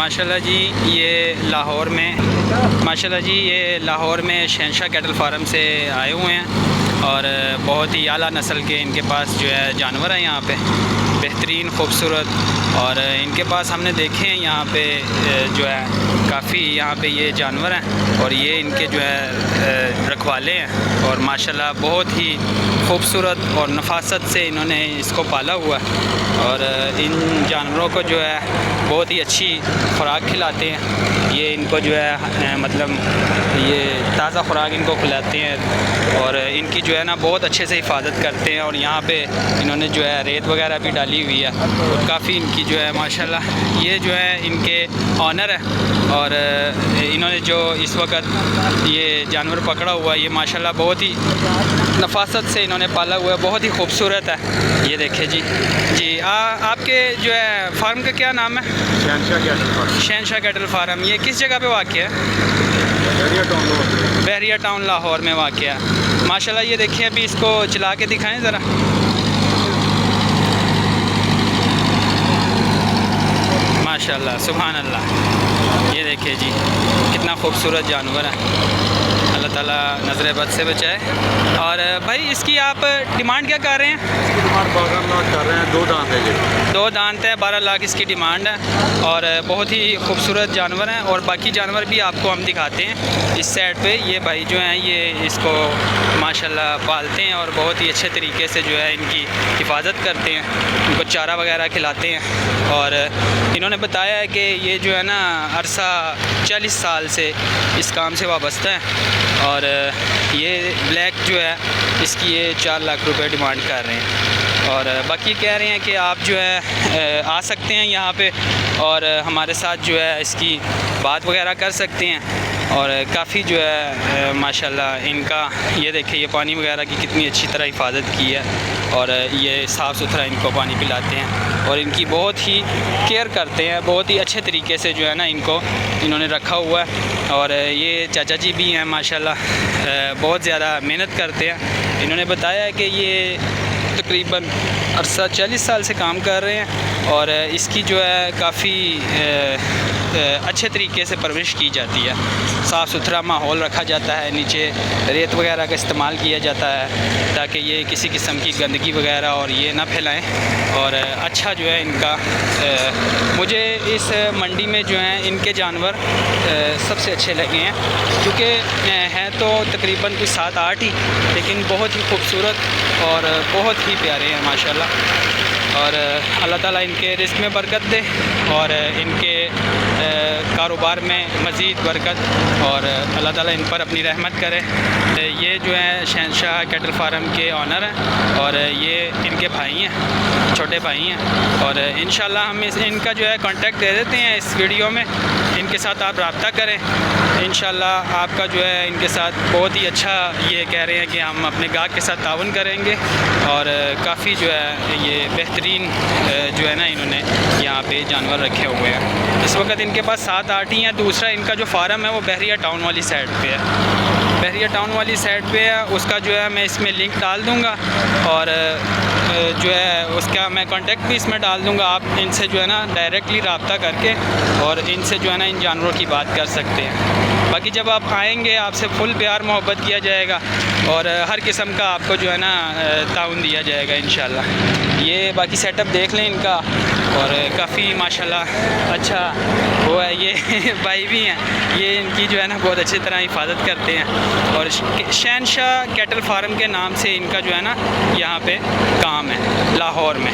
माशाल्लाह जी ये लाहौर में शहनशाह कैटल फार्म से आए हुए हैं और बहुत ही आला नस्ल के इनके पास जो है जानवर हैं यहाँ पे, बेहतरीन खूबसूरत। और इनके पास हमने देखे हैं यहाँ पे जो है काफ़ी यहाँ पे ये जानवर हैं और ये इनके जो है रखवाले हैं और माशाल्लाह बहुत ही खूबसूरत और नफासत से इन्होंने इसको पाला हुआ है। और इन जानवरों को जो है बहुत ही अच्छी खुराक खिलाते हैं। ये इनको जो है मतलब ये ताज़ा खुराक इनको खिलाते हैं और इनकी जो है ना बहुत अच्छे से हिफाजत करते हैं। और यहाँ पे इन्होंने जो है रेत वगैरह भी डाली हुई है और काफ़ी इनकी जो है माशाल्लाह ये जो है इनके ऑनर है। और इन्होंने जो इस वक्त ये जानवर पकड़ा हुआ है ये माशाल्लाह बहुत ही नफासत से इन्होंने पाला हुआ है, बहुत ही खूबसूरत है। ये देखें जी आपके जो है फार्म का क्या नाम है? शहनशाह कैटल फार्म। ये किस जगह पे वाक़या है? बहरिया टाउन लाहौर में वाक़या है। माशाल्लाह ये देखिए, अभी इसको चला के दिखाएं ज़रा। माशाल्लाह सुभान अल्लाह। ये देखिए जी कितना खूबसूरत जानवर है। अल्लाह ताला नज़र बद से बचाए। और भाई इसकी आप डिमांड क्या कर रहे हैं? इसकी डिमांड 12 लाख कर रहे हैं। 2 दांत है जी। 2 दांत है, 12 लाख इसकी डिमांड है। और बहुत ही खूबसूरत जानवर हैं और बाकी जानवर भी आपको हम दिखाते हैं इस साइड पे। ये भाई जो हैं ये इसको माशाल्लाह पालते हैं और बहुत ही अच्छे तरीके से जो है इनकी हिफाजत करते हैं, इनको चारा वगैरह खिलाते हैं। और इन्होंने बताया है कि ये जो है ना अरसा 40 साल से इस काम से वाबस्ता है। और ये ब्लैक जो है इसकी ये 4 लाख रुपए डिमांड कर रहे हैं। और बाकी कह रहे हैं कि आप जो है आ सकते हैं यहाँ पे और हमारे साथ जो है इसकी बात वगैरह कर सकते हैं। और काफ़ी जो है माशाल्लाह इनका ये देखिए ये पानी वगैरह की कितनी अच्छी तरह हिफाजत की है और ये साफ़ सुथरा इनको पानी पिलाते हैं और इनकी बहुत ही केयर करते हैं, बहुत ही अच्छे तरीके से जो है ना इनको इन्होंने रखा हुआ है। और ये चाचा जी भी हैं माशाल्लाह, बहुत ज़्यादा मेहनत करते हैं। इन्होंने बताया है कि ये तकरीबन अरसा 40 साल से काम कर रहे हैं और इसकी जो है काफ़ी अच्छे तरीके से परवरिश की जाती है, साफ़ सुथरा माहौल रखा जाता है, नीचे रेत वगैरह का इस्तेमाल किया जाता है ताकि ये किसी किस्म की गंदगी वगैरह और ये ना फैलाएं। और अच्छा जो है इनका मुझे इस मंडी में जो है इनके जानवर सबसे अच्छे लगे हैं, क्योंकि हैं तो तकरीबन कुछ 7-8 ही, लेकिन बहुत ही खूबसूरत और बहुत ही प्यारे हैं माशाल्लाह। और अल्लाह ताला इनके रिस्क में बरकत दे और इनके कारोबार में मज़ीद बरकत और अल्लाह ताला इन पर अपनी रहमत करे। ये जो है शहनशाह कैटल फार्म के ऑनर हैं और ये इनके भाई हैं, छोटे भाई हैं। और इंशाल्लाह हम इनका जो है कांटेक्ट दे देते हैं इस वीडियो में, इनके साथ आप रब्ता करें। इंशाल्लाह आपका जो है इनके साथ बहुत ही अच्छा, ये कह रहे हैं कि हम अपने गाहक के साथ ताउन करेंगे। और काफ़ी जो है ये बेहतरीन जो है ना इन्होंने यहाँ पे जानवर रखे हुए हैं। इस वक्त इनके पास 7-8 ही हैं। दूसरा इनका जो फार्म है वो बहरिया टाउन वाली साइड पे है, बहरिया टाउन वाली साइड पे है। उसका जो है मैं इसमें लिंक डाल दूँगा और जो है उसका मैं कांटेक्ट भी इसमें डाल दूँगा। आप इनसे जो है ना डायरेक्टली रब्ता करके और इनसे जो है ना इन जानवरों की बात कर सकते हैं। बाकी जब आप आएंगे आपसे फुल प्यार मोहब्बत किया जाएगा और हर किस्म का आपको जो है ना ताउन दिया जाएगा इंशाल्लाह। ये बाकी सेटअप देख लें इनका और काफ़ी माशाल्लाह अच्छा वो है। ये भाई भी हैं, ये इनकी जो है ना बहुत अच्छी तरह हिफाजत करते हैं। और शहनशाह कैटल फार्म के नाम से इनका जो है ना यहाँ पे काम है लाहौर में।